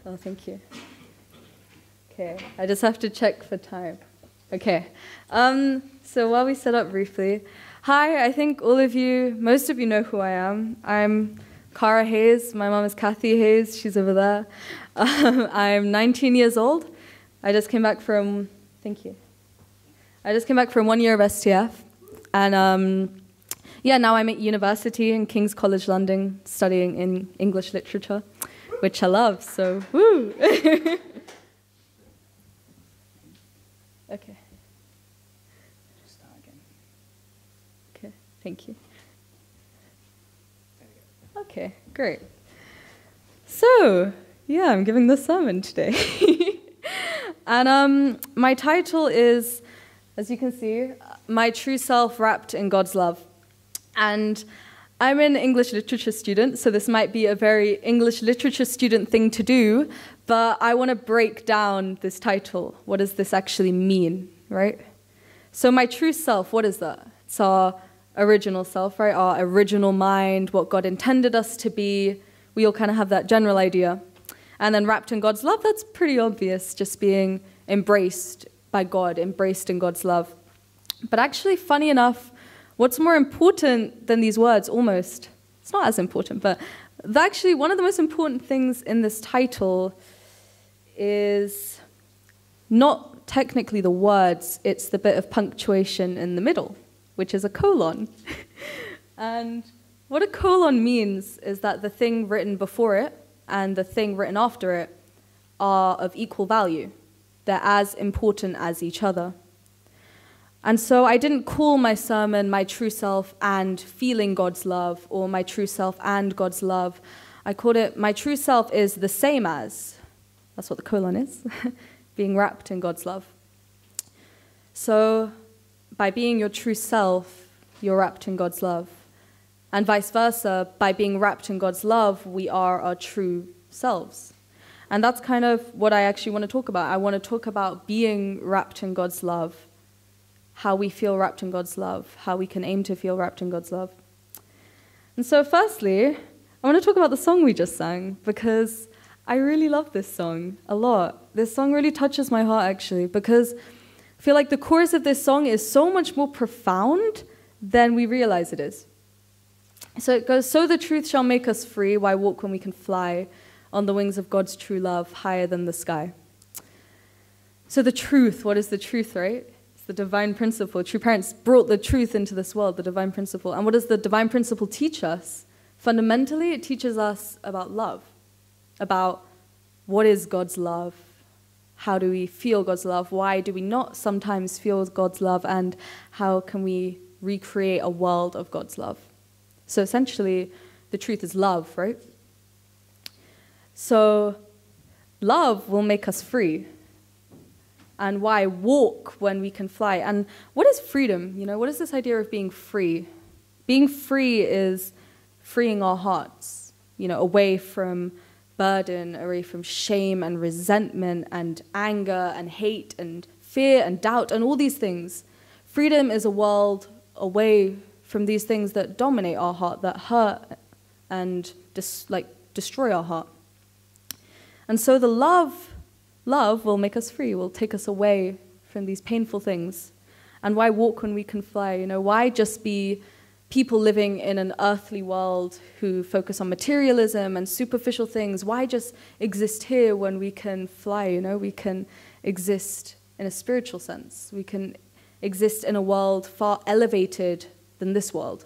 Oh, thank you. Okay, I just have to check for time. Okay, so while we set up briefly, hi, I think most of you know who I am. I'm Cara Hayes. My mom is Kathy Hayes. She's over there. I'm 19 years old. I just came back from, thank you. I just came back from 1 year of STF. And yeah, now I'm at university in King's College London studying in English literature, which I love, so woo! Okay. Start again. Okay, thank you. Okay, great. So, yeah, I'm giving the sermon today. And my title is, as you can see, My True Self Wrapped in God's Love. And I'm an English literature student, so this might be a very English literature student thing to do, but I want to break down this title. What does this actually mean, right? So my true self, what is that? It's our original self, right? Our original mind, what God intended us to be. We all kind of have that general idea. And then wrapped in God's love, that's pretty obvious, just being embraced by God, embraced in God's love. But actually, funny enough, what's more important than these words, almost? It's not as important, but actually one of the most important things in this title is not technically the words, it's the bit of punctuation in the middle, which is a colon. And what a colon means is that the thing written before it and the thing written after it are of equal value. They're as important as each other. And so I didn't call my sermon My True Self and Feeling God's Love, or My True Self and God's Love. I called it My True Self is the same as, that's what the colon is, being wrapped in God's love. So by being your true self, you're wrapped in God's love. And vice versa, by being wrapped in God's love, we are our true selves. And that's kind of what I actually want to talk about. I want to talk about being wrapped in God's love, how we feel wrapped in God's love, how we can aim to feel wrapped in God's love. And so firstly, I want to talk about the song we just sang, because I really love this song a lot. This song really touches my heart, actually, because I feel like the chorus of this song is so much more profound than we realize it is. So it goes, so the truth shall make us free, why walk when we can fly on the wings of God's true love, higher than the sky. So the truth, what is the truth, right? The divine principle. True parents brought the truth into this world, the divine principle. And what does the divine principle teach us? Fundamentally, it teaches us about love, about what is God's love, how do we feel God's love, why do we not sometimes feel God's love, and how can we recreate a world of God's love. So essentially, the truth is love, right? So love will make us free. And why walk when we can fly? And what is freedom? You know, what is this idea of being free? Being free is freeing our hearts, you know, away from burden, away from shame and resentment and anger and hate and fear and doubt and all these things. Freedom is a world away from these things that dominate our heart, that hurt and destroy our heart. And so the love will make us free, will take us away from these painful things. And why walk when we can fly? You know, why just be people living in an earthly world who focus on materialism and superficial things? Why just exist here when we can fly? You know, we can exist in a spiritual sense. We can exist in a world far elevated than this world.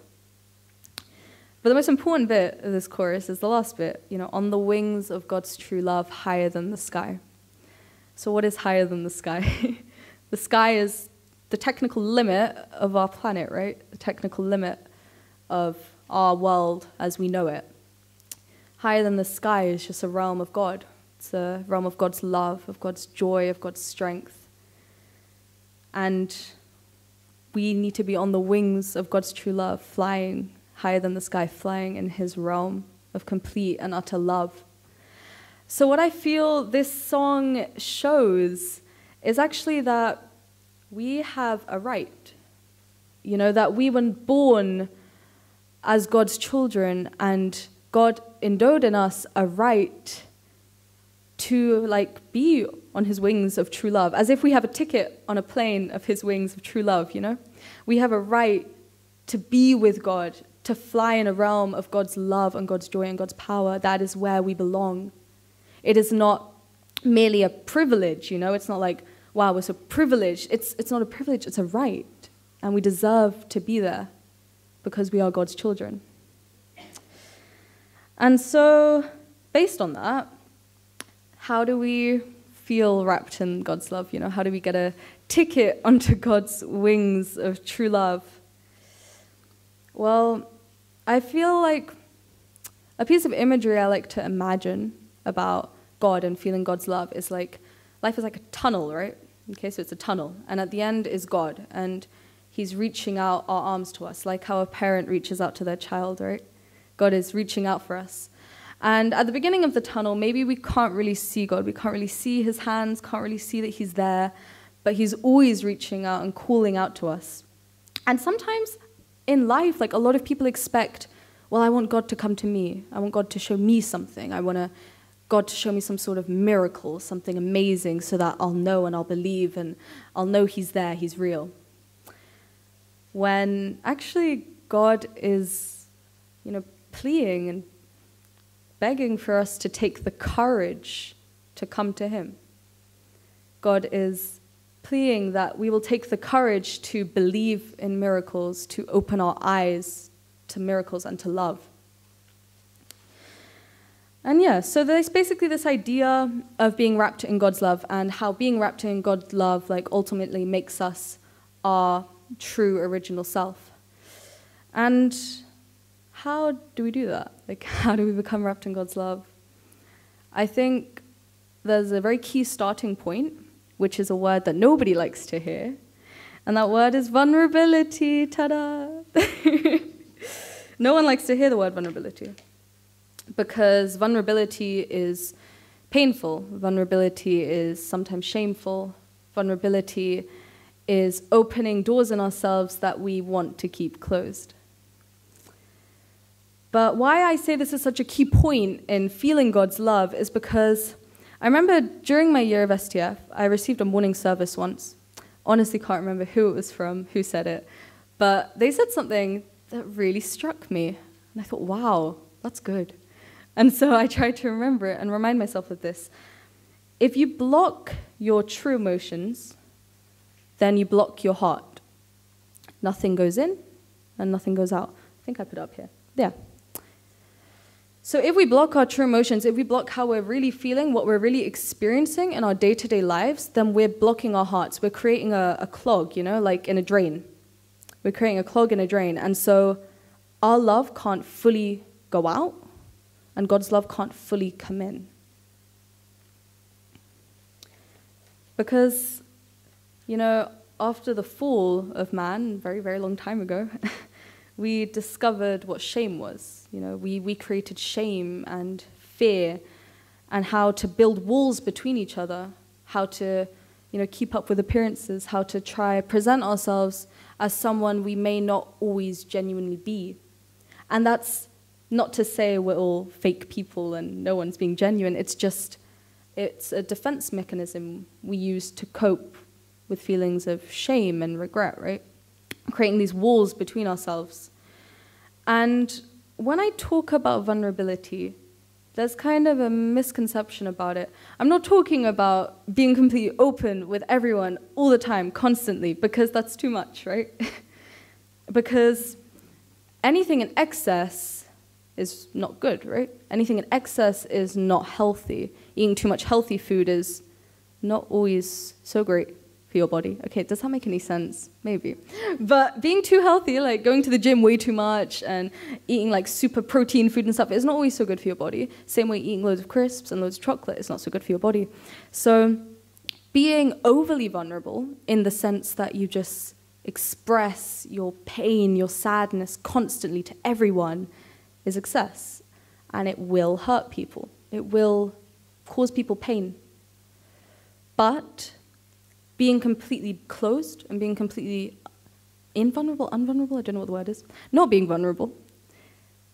But the most important bit of this chorus is the last bit, you know, on the wings of God's true love, higher than the sky. So what is higher than the sky? The sky is the technical limit of our planet, right? The technical limit of our world as we know it. Higher than the sky is just a realm of God. It's a realm of God's love, of God's joy, of God's strength. And we need to be on the wings of God's true love, flying higher than the sky, flying in his realm of complete and utter love. So what I feel this song shows is actually that we have a right, you know, that we were born as God's children, and God endowed in us a right to like be on his wings of true love, as if we have a ticket on a plane of his wings of true love, you know? We have a right to be with God, to fly in a realm of God's love and God's joy and God's power. That is where we belong. It is not merely a privilege, you know? It's not like, wow, we're so privileged. It's not a privilege, it's a right. And we deserve to be there because we are God's children. And so, based on that, how do we feel wrapped in God's love? You know, how do we get a ticket onto God's wings of true love? Well, I feel like a piece of imagery I like to imagine about God and feeling God's love is like, life is like a tunnel, right? Okay, so it's a tunnel, and at the end is God, and he's reaching out our arms to us, like how a parent reaches out to their child, right? God is reaching out for us. And at the beginning of the tunnel, maybe we can't really see God. We can't really see his hands, can't really see that he's there, but he's always reaching out and calling out to us. And sometimes in life, like a lot of people expect, well, I want God to come to me. I want God to show me something. I want God to show me some sort of miracle, something amazing, so that I'll know and I'll believe and I'll know he's there, he's real. When actually God is, you know, pleading and begging for us to take the courage to come to him. God is pleading that we will take the courage to believe in miracles, to open our eyes to miracles and to love. And yeah, so there's basically this idea of being wrapped in God's love and how being wrapped in God's love like ultimately makes us our true original self. And how do we do that? Like, how do we become wrapped in God's love? I think there's a very key starting point, which is a word that nobody likes to hear, and that word is vulnerability. Ta-da! No one likes to hear the word vulnerability, because vulnerability is painful. Vulnerability is sometimes shameful. Vulnerability is opening doors in ourselves that we want to keep closed. But why I say this is such a key point in feeling God's love is because I remember during my year of STF, I received a morning service once. Honestly can't remember who it was from, who said it, but they said something that really struck me. And I thought, wow, that's good. And so I tried to remember it and remind myself of this. If you block your true emotions, then you block your heart. Nothing goes in and nothing goes out. I think I put it up here. Yeah. So if we block our true emotions, if we block how we're really feeling, what we're really experiencing in our day-to-day lives, then we're blocking our hearts. We're creating a clog, you know, like in a drain. We're creating a clog in a drain. And so our love can't fully go out, and God's love can't fully come in. Because, you know, after the fall of man, very, very long time ago, we discovered what shame was. You know, we created shame and fear and how to build walls between each other, how to, you know, keep up with appearances, how to try present ourselves as someone we may not always genuinely be. And that's not to say we're all fake people and no one's being genuine. It's just, it's a defense mechanism we use to cope with feelings of shame and regret, right? Creating these walls between ourselves. And when I talk about vulnerability, there's kind of a misconception about it. I'm not talking about being completely open with everyone all the time, constantly, because that's too much, right? Because anything in excess is not good, right? Anything in excess is not healthy. Eating too much healthy food is not always so great for your body. Okay, does that make any sense? Maybe. But being too healthy, like going to the gym way too much and eating like super protein food and stuff is not always so good for your body. Same way eating loads of crisps and loads of chocolate is not so good for your body. So being overly vulnerable in the sense that you just express your pain, your sadness constantly to everyone is excess. And it will hurt people. It will cause people pain. But being completely closed and being completely invulnerable, unvulnerable, I don't know what the word is, not being vulnerable,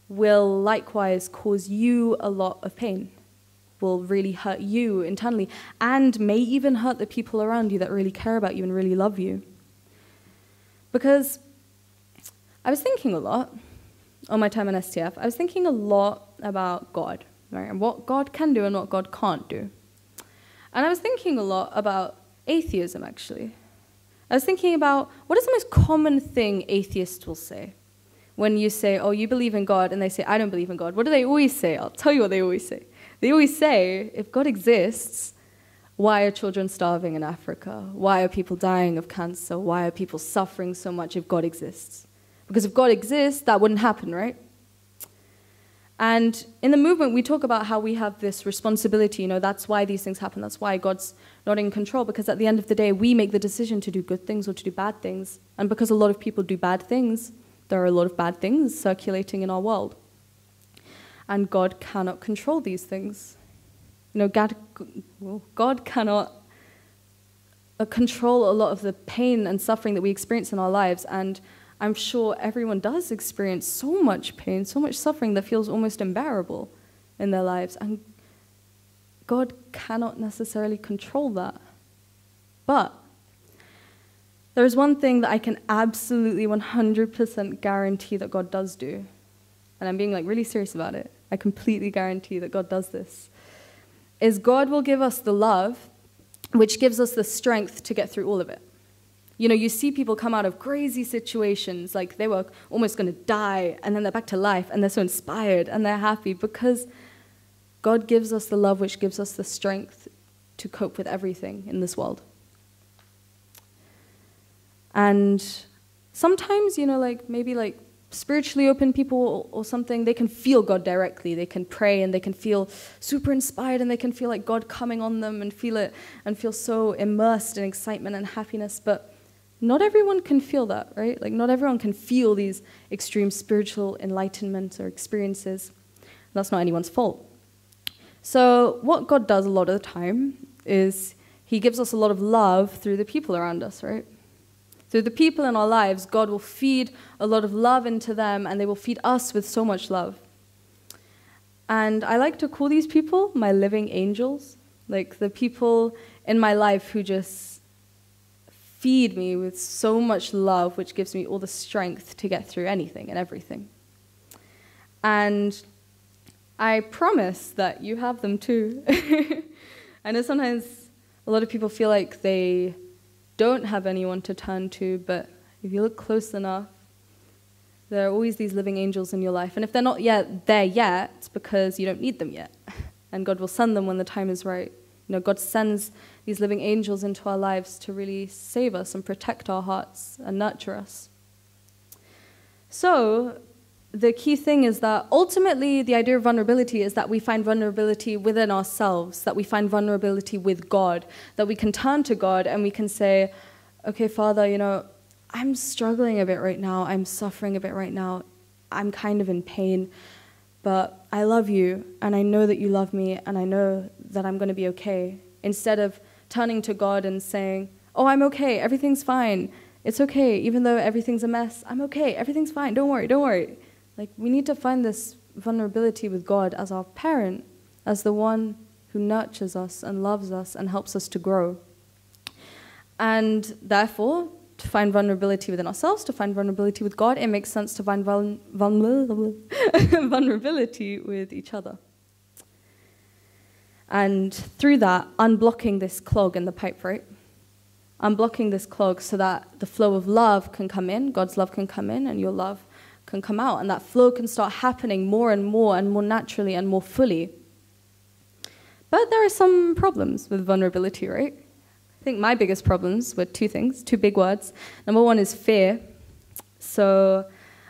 will likewise cause you a lot of pain, will really hurt you internally, and may even hurt the people around you that really care about you and really love you. Because I was thinking a lot on my time in STF, I was thinking a lot about God, right? And what God can do and what God can't do. And I was thinking a lot about atheism, actually. I was thinking about what is the most common thing atheists will say. When you say, oh, you believe in God, and they say, I don't believe in God. What do they always say? I'll tell you what they always say. They always say, if God exists, why are children starving in Africa? Why are people dying of cancer? Why are people suffering so much if God exists? Because if God exists, that wouldn't happen, right? And in the movement, we talk about how we have this responsibility. That's why these things happen. That's why God's not in control. Because at the end of the day, we make the decision to do good things or to do bad things. And because a lot of people do bad things, there are a lot of bad things circulating in our world. And God cannot control these things. God cannot control a lot of the pain and suffering that we experience in our lives. And I'm sure everyone does experience so much pain, so much suffering that feels almost unbearable in their lives. And God cannot necessarily control that. But there is one thing that I can absolutely 100% guarantee that God does do. And I'm being really serious about it. I completely guarantee that God does this. Is God will give us the love which gives us the strength to get through all of it. You see people come out of crazy situations, like they were almost going to die, and then they're back to life, and they're so inspired, and they're happy, because God gives us the love which gives us the strength to cope with everything in this world. And sometimes, maybe spiritually open people or something, they can feel God directly. They can pray, and they can feel super inspired, and they can feel like God coming on them and feel it, and feel so immersed in excitement and happiness. But not everyone can feel that, right? Not everyone can feel these extreme spiritual enlightenment or experiences. That's not anyone's fault. So what God does a lot of the time is he gives us a lot of love through the people around us, right? Through the people in our lives, God will feed a lot of love into them, and they will feed us with so much love. And I like to call these people my living angels, the people in my life who just feed me with so much love, which gives me all the strength to get through anything and everything. And I promise that you have them too. I know sometimes a lot of people feel like they don't have anyone to turn to, but if you look close enough, there are always these living angels in your life. And if they're not there yet, it's because you don't need them yet. And God will send them when the time is right. God sends these living angels into our lives to really save us and protect our hearts and nurture us. So the key thing is that ultimately the idea of vulnerability is that we find vulnerability within ourselves, that we find vulnerability with God, that we can turn to God and we can say, okay, Father, I'm struggling a bit right now. I'm suffering a bit right now. I'm kind of in pain, but I love you, and I know that you love me, and I know that I'm going to be okay. Instead of turning to God and saying, oh, I'm okay, everything's fine. It's okay, even though everything's a mess. I'm okay, everything's fine, don't worry, don't worry. We need to find this vulnerability with God as our parent, as the one who nurtures us and loves us and helps us to grow. And therefore, to find vulnerability within ourselves, to find vulnerability with God, it makes sense to find vulnerability with each other. And through that, unblocking this clog in the pipe, right? Unblocking this clog so that the flow of love can come in, God's love can come in, and your love can come out. And that flow can start happening more and more naturally and more fully. But there are some problems with vulnerability, right? I think my biggest problems were two things, two big words. Number one is fear. So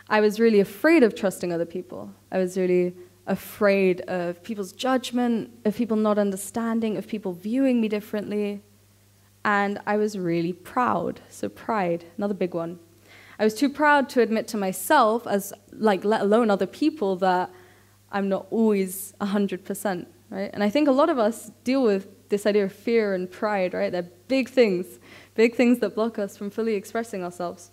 I was really afraid of trusting other people. I was really afraid of people's judgment, of people not understanding, of people viewing me differently. And I was really proud. So pride, another big one. I was too proud to admit to myself, let alone other people, that I'm not always 100%, right? And I think a lot of us deal with this idea of fear and pride, right? They're big things that block us from fully expressing ourselves.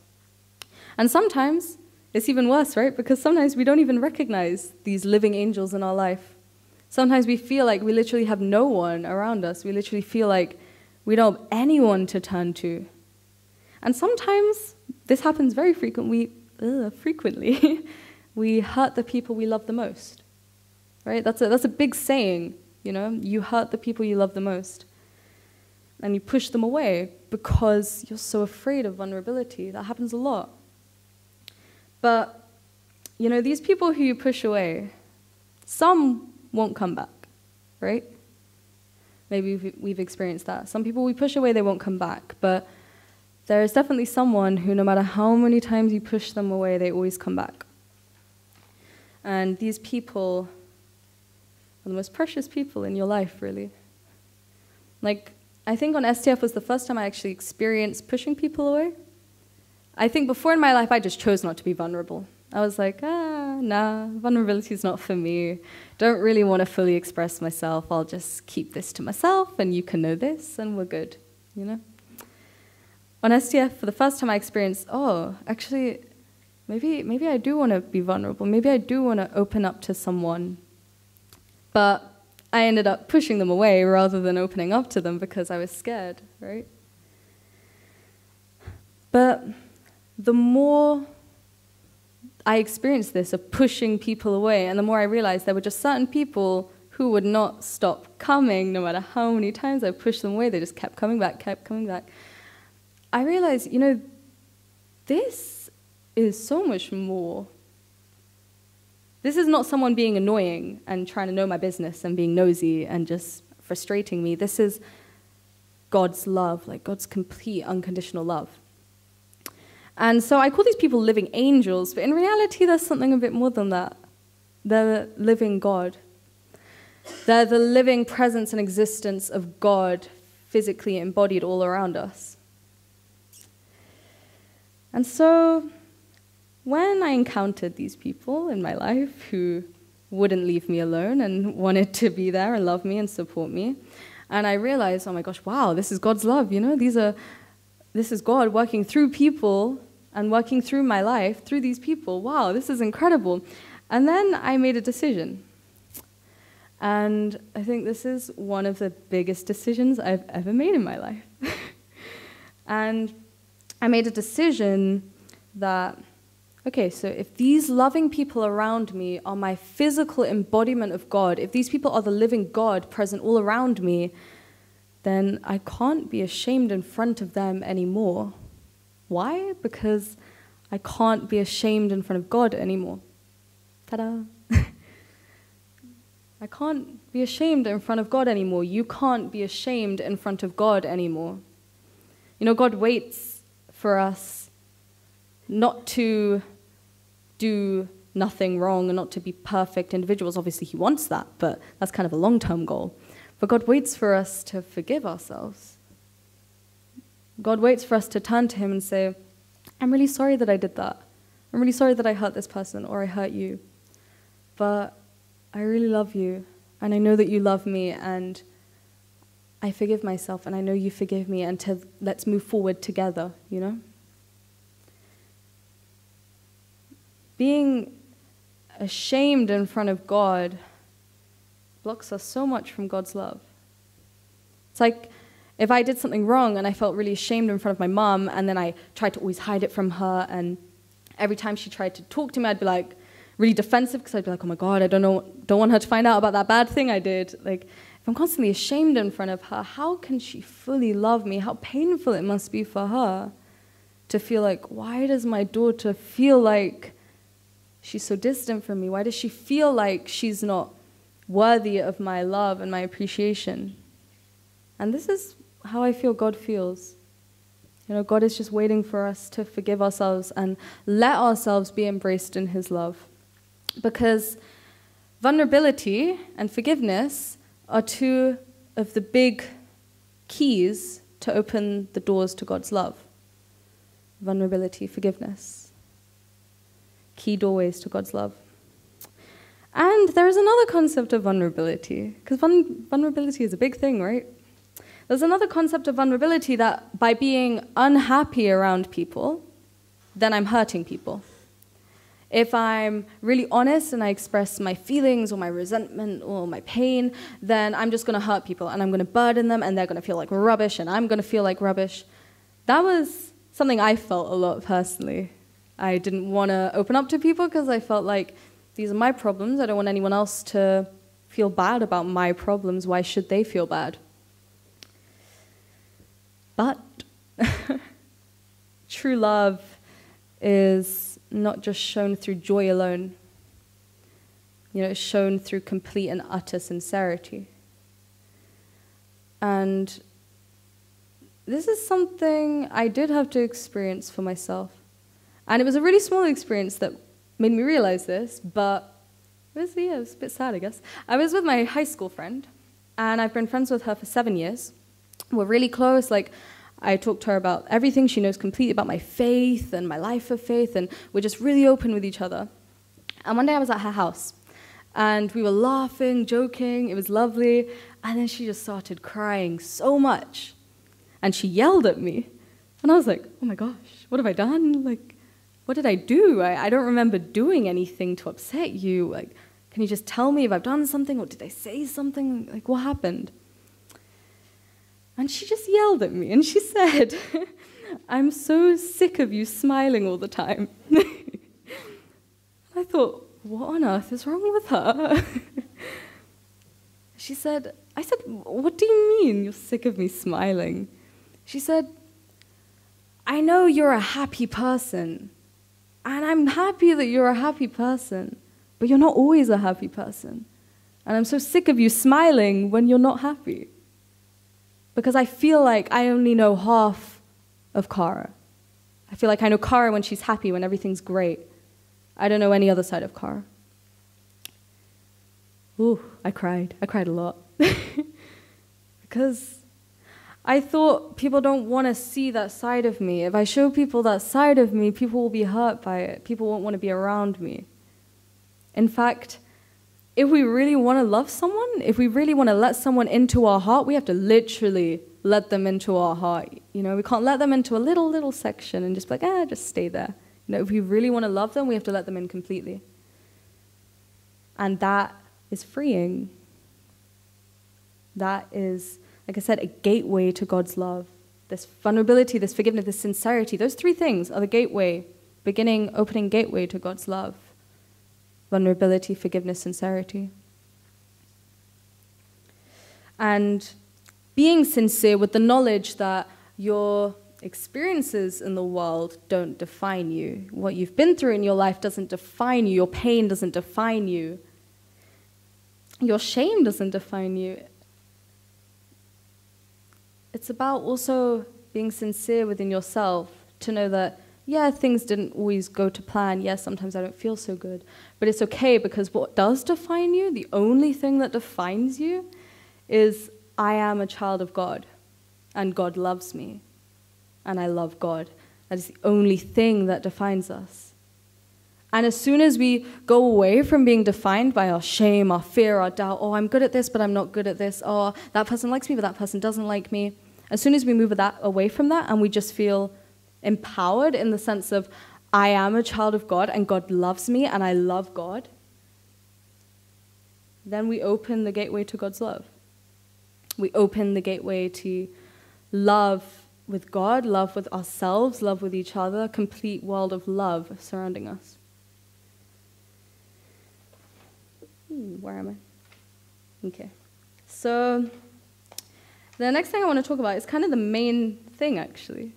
And sometimes, it's even worse, right? Because sometimes we don't even recognize these living angels in our life. Sometimes we feel like we literally have no one around us. We literally feel like we don't have anyone to turn to. And sometimes this happens very frequently. We hurt the people we love the most, right? That's a big saying, you know? You hurt the people you love the most. And you push them away because you're so afraid of vulnerability. That happens a lot. But, you know, these people who you push away, some won't come back, right? Maybe we've experienced that. Some people we push away, they won't come back. But there is definitely someone who, no matter how many times you push them away, they always come back. And these people are the most precious people in your life, really. Like, I think on STF was the first time I actually experienced pushing people away. I think before in my life, I just chose not to be vulnerable. I was like, nah, vulnerability is not for me. Don't really want to fully express myself. I'll just keep this to myself, and you can know this, and we're good, you know? On STF, for the first time, I experienced, actually, maybe I do want to be vulnerable. Maybe I do want to open up to someone. But I ended up pushing them away rather than opening up to them because I was scared, right? But the more I experienced this of pushing people away, and the more I realized there were just certain people who would not stop coming no matter how many times I pushed them away. They just kept coming back, I realized, you know, this is so much more. This is not someone being annoying and trying to know my business and being nosy and just frustrating me. This is God's love, like God's complete unconditional love. And so I call these people living angels, but in reality, there's something a bit more than that. They're the living God. They're the living presence and existence of God physically embodied all around us. And so when I encountered these people in my life who wouldn't leave me alone and wanted to be there and love me and support me, and I realized, oh my gosh, wow, this is God's love, you know? This is God working through people and working through my life, through these people. Wow, this is incredible. And then I made a decision. And I think this is one of the biggest decisions I've ever made in my life. And I made a decision that, okay, so if these loving people around me are my physical embodiment of God, if these people are the living God present all around me, then I can't be ashamed in front of them anymore. Why? Because I can't be ashamed in front of God anymore. Ta-da! I can't be ashamed in front of God anymore. You can't be ashamed in front of God anymore. You know, God waits for us not to do nothing wrong and not to be perfect individuals. Obviously, he wants that, but that's kind of a long-term goal. But God waits for us to forgive ourselves. God waits for us to turn to him and say, I'm really sorry that I did that. I'm really sorry that I hurt this person or I hurt you. But I really love you, and I know that you love me, and I forgive myself, and I know you forgive me, and let's move forward together, you know? Being ashamed in front of God blocks us so much from God's love. It's like if I did something wrong and I felt really ashamed in front of my mom, and then I tried to always hide it from her, and every time she tried to talk to me, I'd be like really defensive because I'd be like, oh my God, I don't want her to find out about that bad thing I did. Like, if I'm constantly ashamed in front of her, how can she fully love me? How painful it must be for her to feel like, why does my daughter feel like she's so distant from me? Why does she feel like she's not worthy of my love and my appreciation? And this is how I feel God feels. You know, God is just waiting for us to forgive ourselves and let ourselves be embraced in his love. Because vulnerability and forgiveness are two of the big keys to open the doors to God's love. Vulnerability, forgiveness. Key doorways to God's love. And there is another concept of vulnerability, because vulnerability is a big thing, right? There's another concept of vulnerability that by being unhappy around people, then I'm hurting people. If I'm really honest and I express my feelings or my resentment or my pain, then I'm just going to hurt people and I'm going to burden them and they're going to feel like rubbish and I'm going to feel like rubbish. That was something I felt a lot personally. I didn't want to open up to people because I felt like these are my problems. I don't want anyone else to feel bad about my problems. Why should they feel bad? But true love is not just shown through joy alone. It's shown through complete and utter sincerity. And this is something I did have to experience for myself. And it was a really small experience that made me realize this, but it was a bit sad, I guess. I was with my high school friend, and I've been friends with her for 7 years. We're really close. I talk to her about everything. She knows completely about my faith and my life of faith, and we're just really open with each other. And one day I was at her house, and we were laughing, joking. It was lovely. And then she just started crying so much. And she yelled at me. And I was like, oh my gosh, what have I done? What did I do? I don't remember doing anything to upset you. Can you just tell me if I've done something, or did I say something? What happened? And she just yelled at me, and she said, I'm so sick of you smiling all the time. I thought, what on earth is wrong with her? I said, what do you mean you're sick of me smiling? She said, I know you're a happy person, and I'm happy that you're a happy person, but you're not always a happy person. And I'm so sick of you smiling when you're not happy. Because I feel like I only know half of Cara. I feel like I know Cara when she's happy, when everything's great. I don't know any other side of Cara. Ooh, I cried. I cried a lot. Because I thought people don't want to see that side of me. If I show people that side of me, people will be hurt by it. People won't want to be around me. In fact, if we really want to love someone, if we really want to let someone into our heart, we have to literally let them into our heart. We can't let them into a little section and just be like, just stay there. If we really want to love them, we have to let them in completely. And that is freeing. That is, like I said, a gateway to God's love. This vulnerability, this forgiveness, this sincerity, those three things are the gateway, opening gateway to God's love. Vulnerability, forgiveness, sincerity. And being sincere with the knowledge that your experiences in the world don't define you. What you've been through in your life doesn't define you. Your pain doesn't define you. Your shame doesn't define you. It's about also being sincere within yourself to know that things didn't always go to plan. Sometimes I don't feel so good. But it's okay, because what does define you, the only thing that defines you, is I am a child of God, and God loves me, and I love God. That is the only thing that defines us. And as soon as we go away from being defined by our shame, our fear, our doubt, I'm good at this, but I'm not good at this, that person likes me, but that person doesn't like me, as soon as we move away from that and we just feel empowered in the sense of I am a child of God and God loves me and I love God, then we open the gateway to God's love. We open the gateway to love with God, love with ourselves, love with each other, a complete world of love surrounding us. Where am I? Okay. So the next thing I want to talk about is kind of the main thing, actually.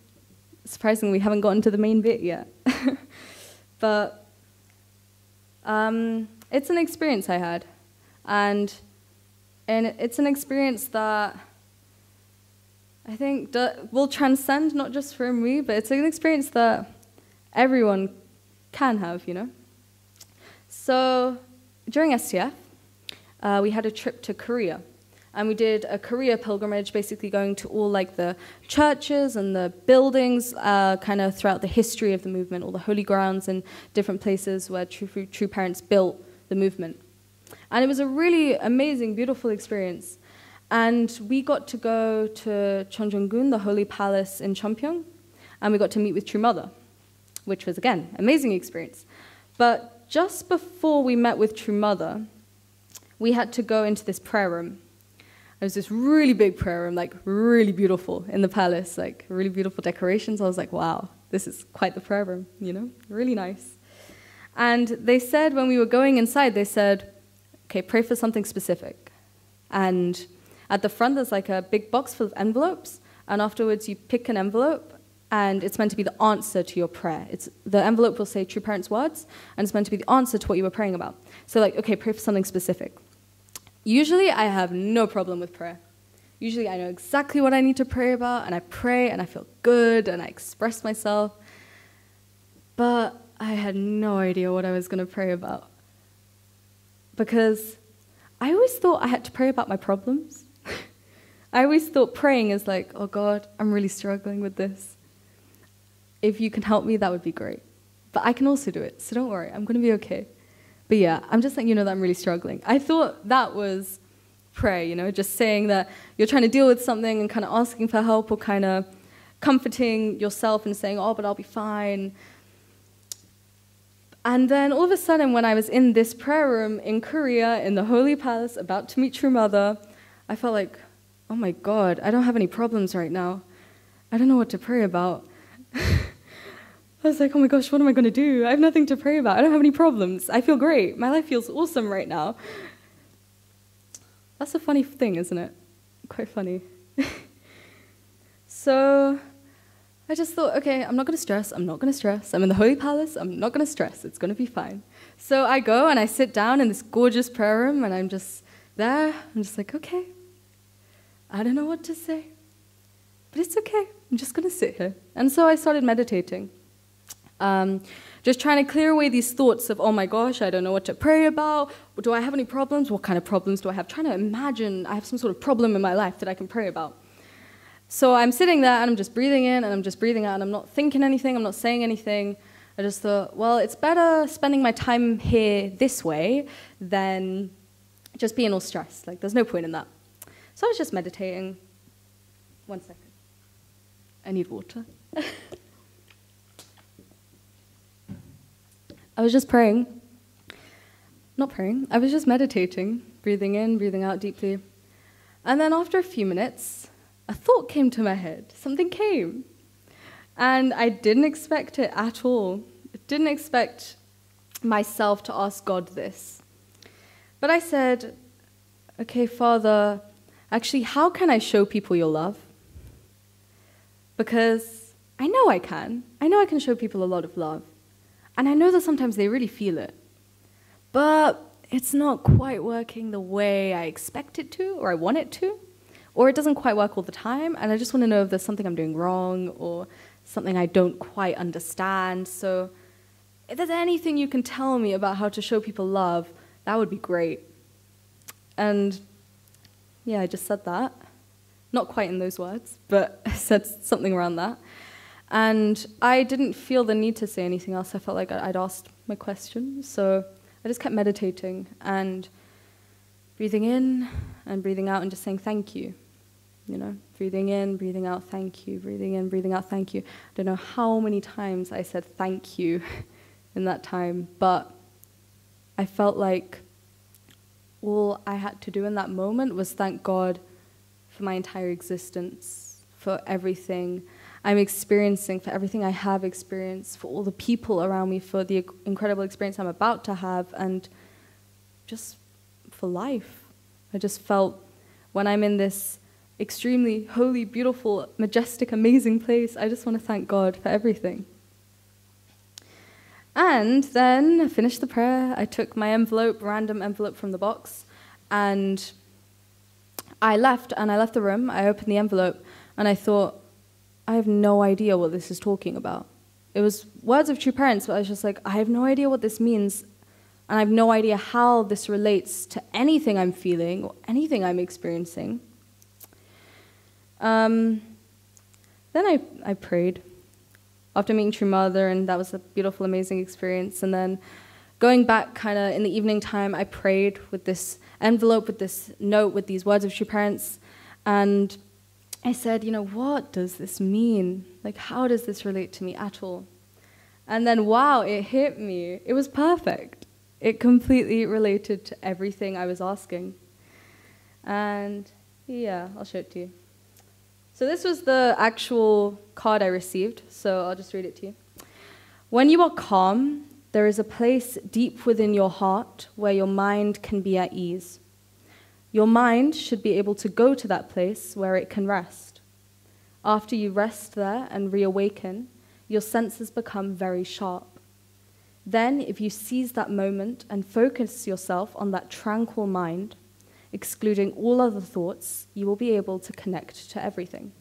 Surprisingly, we haven't gotten to the main bit yet. But it's an experience I had. And it's an experience that I think will transcend not just for me, but it's an experience that everyone can have, So during STF, we had a trip to Korea. And we did a Korea pilgrimage, basically going to all the churches and the buildings kind of throughout the history of the movement, all the holy grounds and different places where true parents built the movement. And it was a really amazing, beautiful experience. And we got to go to Cheonjeonggun, the Holy Palace in Cheonpyeong, and we got to meet with True Mother, which was, again, an amazing experience. But just before we met with True Mother, we had to go into this prayer room. It was this really big prayer room, like really beautiful in the palace, like really beautiful decorations. I was like, wow, this is quite the prayer room, you know, really nice. And they said when we were going inside, they said, okay, pray for something specific. And at the front, there's like a big box full of envelopes. And afterwards, you pick an envelope, and it's meant to be the answer to your prayer. The envelope will say True Parents words, and it's meant to be the answer to what you were praying about. So like, okay, pray for something specific. Usually, I have no problem with prayer. Usually, I know exactly what I need to pray about, and I pray, and I feel good, and I express myself. But I had no idea what I was going to pray about. Because I always thought I had to pray about my problems. I always thought praying is like, oh God, I'm really struggling with this. If you can help me, that would be great. But I can also do it, so don't worry, I'm going to be okay. But yeah, I'm just letting you know that I'm really struggling. I thought that was prayer, you know, just saying that you're trying to deal with something and kind of asking for help or kind of comforting yourself and saying, oh, but I'll be fine. And then all of a sudden, when I was in this prayer room in Korea, in the Holy Palace, about to meet True Mother, I felt like, oh my God, I don't have any problems right now. I don't know what to pray about. I was like, oh my gosh, what am I going to do? I have nothing to pray about. I don't have any problems. I feel great. My life feels awesome right now. That's a funny thing, isn't it? Quite funny. So I just thought, okay, I'm not going to stress. I'm not going to stress. I'm in the Holy Palace. I'm not going to stress. It's going to be fine. So I go and I sit down in this gorgeous prayer room, and I'm just there. I'm just like, okay, I don't know what to say, but it's okay. I'm just going to sit here. And so I started meditating. Just trying to clear away these thoughts of, oh my gosh, I don't know what to pray about. Do I have any problems? What kind of problems do I have? Trying to imagine I have some sort of problem in my life that I can pray about. So I'm sitting there and I'm just breathing in and I'm just breathing out and I'm not thinking anything, I'm not saying anything. I just thought, well, it's better spending my time here this way than just being all stressed. Like, there's no point in that. So I was just meditating. 1 second. I need water. I was just praying. Not praying. I was just meditating, breathing in, breathing out deeply. And then after a few minutes, a thought came to my head. Something came. And I didn't expect it at all. I didn't expect myself to ask God this. But I said, okay, Father, actually, how can I show people your love? Because I know I can. I know I can show people a lot of love. And I know that sometimes they really feel it. But it's not quite working the way I expect it to, or I want it to. Or it doesn't quite work all the time, and I just want to know if there's something I'm doing wrong, or something I don't quite understand. So if there's anything you can tell me about how to show people love, that would be great. And yeah, I just said that. Not quite in those words, but I said something around that. And I didn't feel the need to say anything else. I felt like I'd asked my question. So I just kept meditating and breathing in and breathing out and just saying thank you. You know, breathing in, breathing out, thank you. Breathing in, breathing out, thank you. I don't know how many times I said thank you in that time, but I felt like all I had to do in that moment was thank God for my entire existence, for everything I'm experiencing, for everything I have experienced, for all the people around me, for the incredible experience I'm about to have, and just for life. I just felt when I'm in this extremely holy, beautiful, majestic, amazing place, I just want to thank God for everything. And then I finished the prayer. I took my envelope, random envelope from the box, and I left the room. I opened the envelope, and I thought, I have no idea what this is talking about. It was words of true parents, but I was just like, I have no idea what this means, and I have no idea how this relates to anything I'm feeling or anything I'm experiencing. Then I prayed after meeting True Mother, and that was a beautiful, amazing experience. And then going back kind of in the evening time, I prayed with this envelope, with this note, with these words of true parents, and I said, you know, what does this mean? Like, how does this relate to me at all? And then, wow, it hit me. It was perfect. It completely related to everything I was asking. And yeah, I'll show it to you. So this was the actual card I received, so I'll just read it to you. When you are calm, there is a place deep within your heart where your mind can be at ease. Your mind should be able to go to that place where it can rest. After you rest there and reawaken, your senses become very sharp. Then, if you seize that moment and focus yourself on that tranquil mind, excluding all other thoughts, you will be able to connect to everything.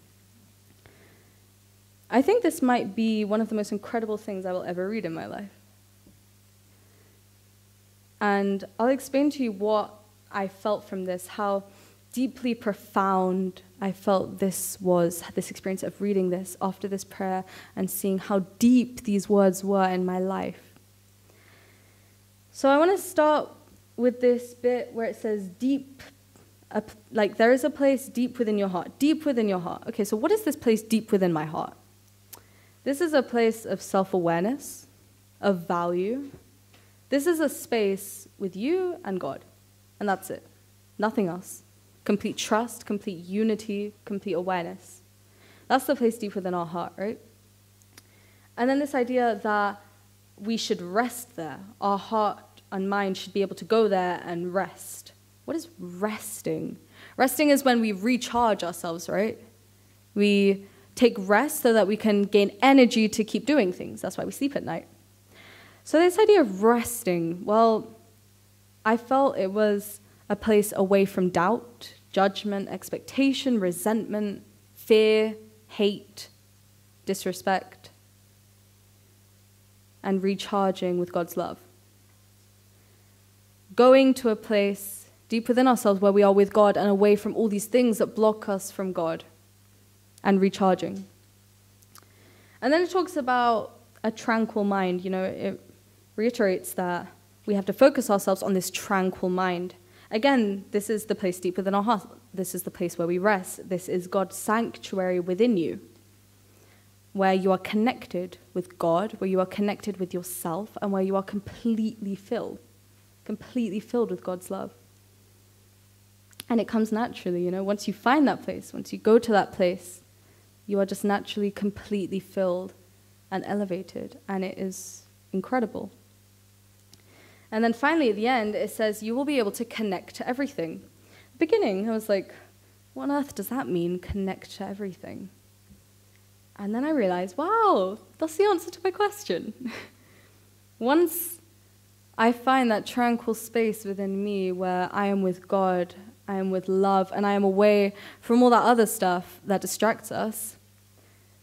I think this might be one of the most incredible things I will ever read in my life. And I'll explain to you what I felt from this, how deeply profound I felt this was, this experience of reading this after this prayer and seeing how deep these words were in my life. So I want to start with this bit where it says deep, like there is a place deep within your heart. Deep within your heart. Okay, so what is this place deep within my heart? This is a place of self-awareness, of value. This is a space with you and God, and that's it. Nothing else. Complete trust, complete unity, complete awareness. That's the place deep within our heart, right? And then this idea that we should rest there. Our heart and mind should be able to go there and rest. What is resting? Resting is when we recharge ourselves, right? We take rest so that we can gain energy to keep doing things. That's why we sleep at night. So this idea of resting, well, I felt it was a place away from doubt, judgment, expectation, resentment, fear, hate, disrespect, and recharging with God's love. Going to a place deep within ourselves where we are with God and away from all these things that block us from God, and recharging. And then it talks about a tranquil mind. You know, it reiterates that we have to focus ourselves on this tranquil mind. Again, this is the place deep within our heart. This is the place where we rest. This is God's sanctuary within you, where you are connected with God, where you are connected with yourself, and where you are completely filled with God's love. And it comes naturally, you know, once you find that place, once you go to that place, you are just naturally completely filled and elevated, and it is incredible. And then finally, at the end, it says you will be able to connect to everything. Beginning, I was like, what on earth does that mean, connect to everything? And then I realized, wow, that's the answer to my question. Once I find that tranquil space within me where I am with God, I am with love, and I am away from all that other stuff that distracts us,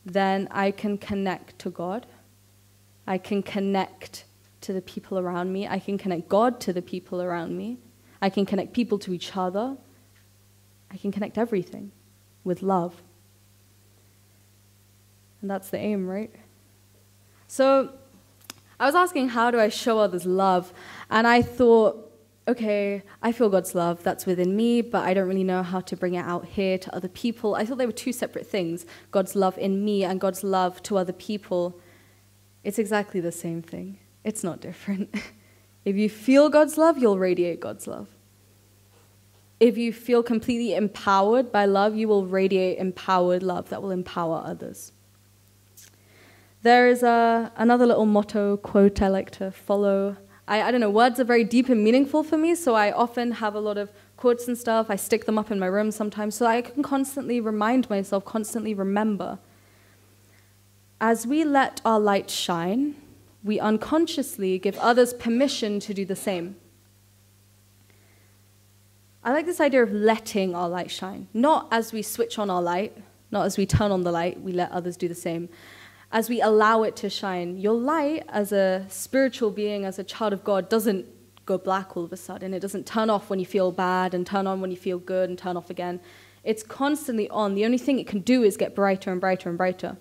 then I can connect to God. I can connect to the people around me. I can connect God to the people around me. I can connect people to each other. I can connect everything with love. And that's the aim, right? So I was asking, how do I show others love? And I thought, okay, I feel God's love, that's within me, but I don't really know how to bring it out here to other people. I thought they were two separate things, God's love in me and God's love to other people. It's exactly the same thing. It's not different. If you feel God's love, you'll radiate God's love. If you feel completely empowered by love, you will radiate empowered love that will empower others. There is another little motto quote I like to follow. I don't know, words are very deep and meaningful for me, so I often have a lot of quotes and stuff. I stick them up in my room sometimes so I can constantly remind myself, constantly remember. As we let our light shine, we unconsciously give others permission to do the same. I like this idea of letting our light shine. Not as we switch on our light, not as we turn on the light, we let others do the same. As we allow it to shine. Your light as a spiritual being, as a child of God, doesn't go black all of a sudden. It doesn't turn off when you feel bad and turn on when you feel good and turn off again. It's constantly on. The only thing it can do is get brighter and brighter and brighter.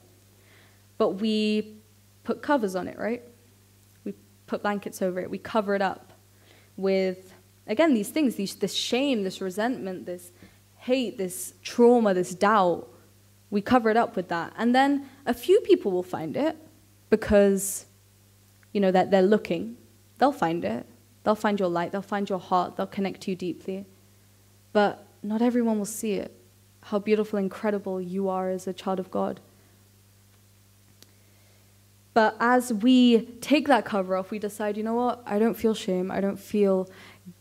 But we put covers on it, right? We put blankets over it. We cover it up with, again, these things, this shame, this resentment, this hate, this trauma, this doubt. We cover it up with that. And then a few people will find it because that they're looking, they'll find it. They'll find your light. They'll find your heart. They'll connect to you deeply. But not everyone will see it, how beautiful, incredible you are as a child of God. But as we take that cover off, we decide, you know what? I don't feel shame. I don't feel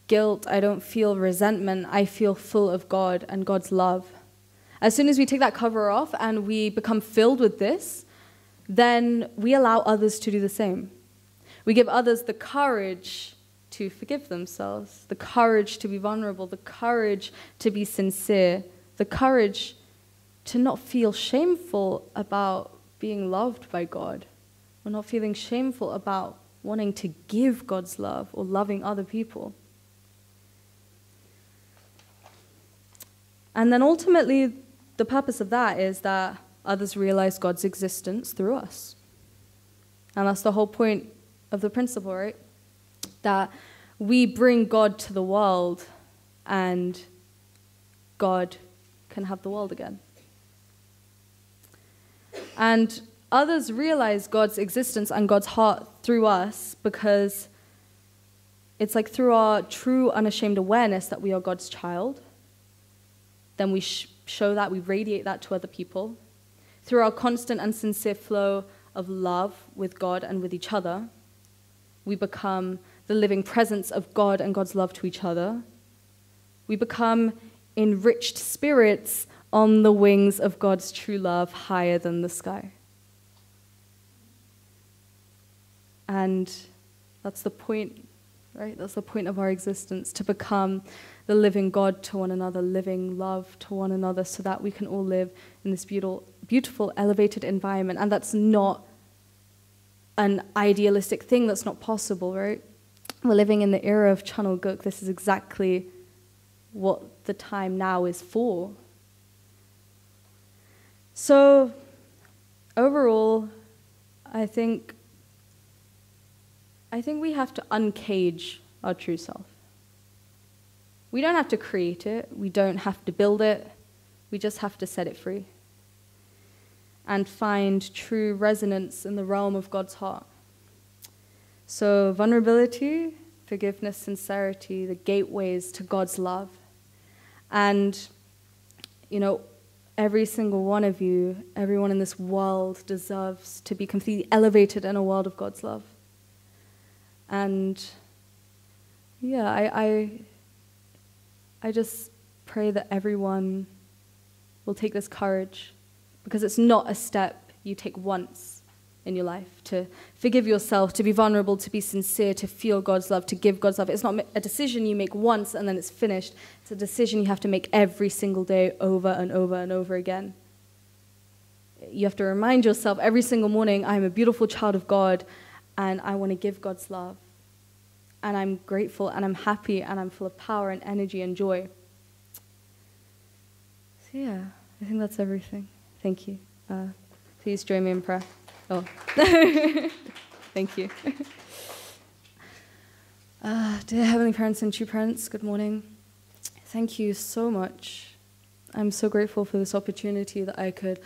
guilt. I don't feel resentment. I feel full of God and God's love. As soon as we take that cover off and we become filled with this, then we allow others to do the same. We give others the courage to forgive themselves, the courage to be vulnerable, the courage to be sincere, the courage to not feel shameful about being loved by God. We're not feeling shameful about wanting to give God's love or loving other people. And then ultimately, the purpose of that is that others realize God's existence through us. And that's the whole point of the principle, right? That we bring God to the world and God can have the world again. And others realize God's existence and God's heart through us because it's like through our true, unashamed awareness that we are God's child. Then we show that, we radiate that to other people. Through our constant and sincere flow of love with God and with each other, we become the living presence of God and God's love to each other. We become enriched spirits on the wings of God's true love higher than the sky. And that's the point, right? That's the point of our existence, to become the living God to one another, living love to one another, so that we can all live in this beautiful, elevated environment. And that's not an idealistic thing. That's not possible, right? We're living in the era of Channel Guk. This is exactly what the time now is for. So, overall, I think we have to uncage our true self. We don't have to create it. We don't have to build it. We just have to set it free and find true resonance in the realm of God's heart. So vulnerability, forgiveness, sincerity, the gateways to God's love. And, every single one of you, everyone in this world deserves to be completely elevated in a world of God's love. And I just pray that everyone will take this courage, because it's not a step you take once in your life, to forgive yourself, to be vulnerable, to be sincere, to feel God's love, to give God's love. It's not a decision you make once and then it's finished. It's a decision you have to make every single day, over and over and over again. You have to remind yourself every single morning, I am a beautiful child of God and I want to give God's love. And I'm grateful and I'm happy and I'm full of power and energy and joy. So yeah, I think that's everything. Thank you. Please join me in prayer. Oh, thank you. Dear Heavenly Parents and true parents, good morning. Thank you so much. I'm so grateful for this opportunity that I could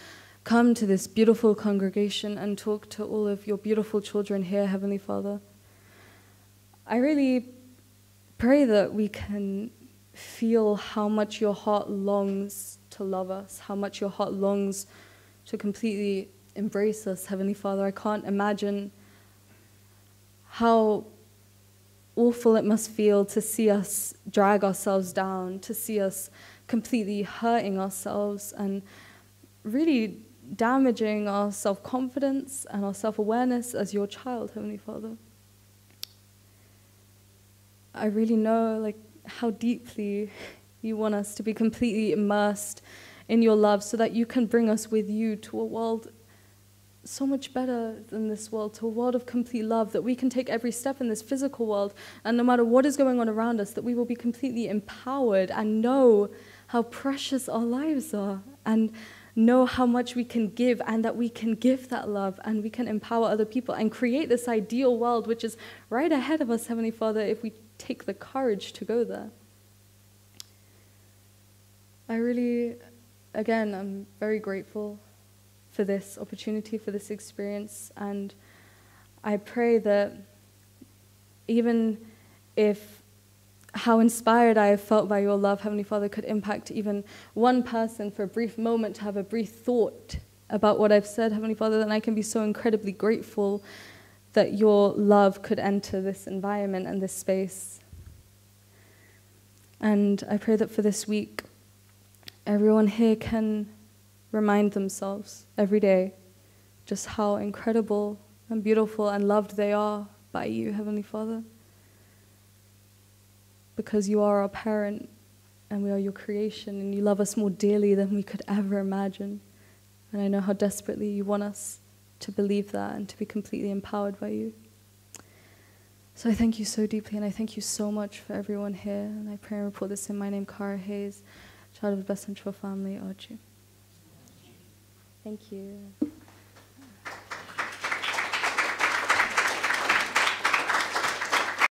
come to this beautiful congregation and talk to all of your beautiful children here, Heavenly Father. I really pray that we can feel how much your heart longs to love us, how much your heart longs to completely embrace us, Heavenly Father. I can't imagine how awful it must feel to see us drag ourselves down, to see us completely hurting ourselves and really damaging our self-confidence and our self-awareness as your child, Heavenly Father. I really know how deeply you want us to be completely immersed in your love so that you can bring us with you to a world so much better than this world, to a world of complete love, that we can take every step in this physical world, and no matter what is going on around us, that we will be completely empowered and know how precious our lives are, and know how much we can give, and that we can give that love, and we can empower other people and create this ideal world which is right ahead of us, Heavenly Father, if we take the courage to go there. I'm very grateful for this opportunity, for this experience, and I pray that even if how inspired I have felt by your love, Heavenly Father, could impact even one person for a brief moment to have a brief thought about what I've said, Heavenly Father, then I can be so incredibly grateful that your love could enter this environment and this space. And I pray that for this week, everyone here can remind themselves every day just how incredible and beautiful and loved they are by you, Heavenly Father. Because you are our parent and we are your creation and you love us more dearly than we could ever imagine. And I know how desperately you want us to believe that and to be completely empowered by you. So I thank you so deeply, and I thank you so much for everyone here. And I pray and report this in my name, Cara Hayes, child of the Best Central Family, Archie. Thank you.